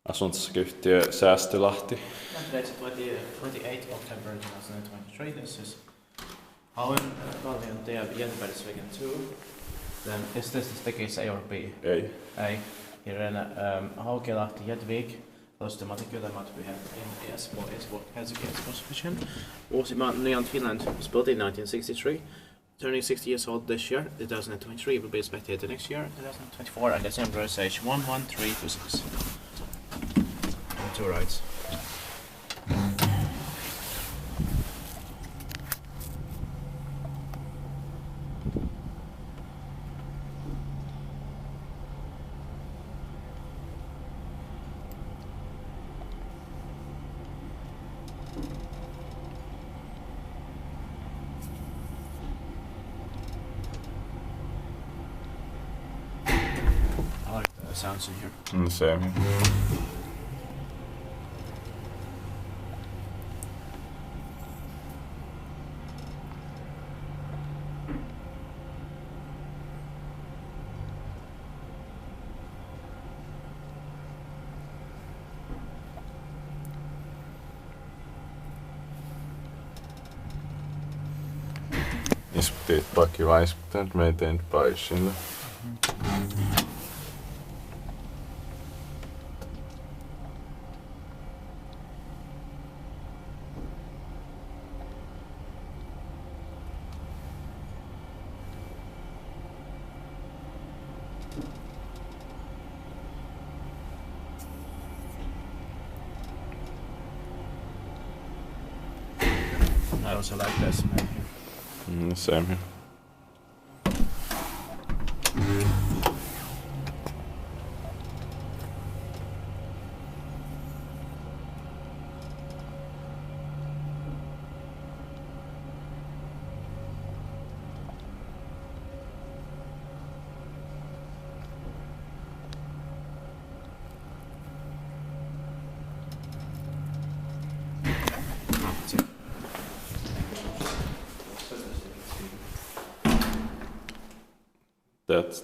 Asuntosakeyhtiö Säästölahti. Dated 28 October 2023. This is Hauenkalliontie Jättebergsvägen 2. Then is this the case A or B? A. A. Here in Haukilahti, Jätvik. Close to Matikylä-mat we have in Espoo. Espoo has a gas position. Was modernized Finland was built in 1963. Turning 60 years old this year, 2023, will be expected next year, 2024, and December age 11326. Two rides. I like the sounds in here. Same. Isptit pakiva, isptit meitä ei paisilla. I also like this man here. Same here. That's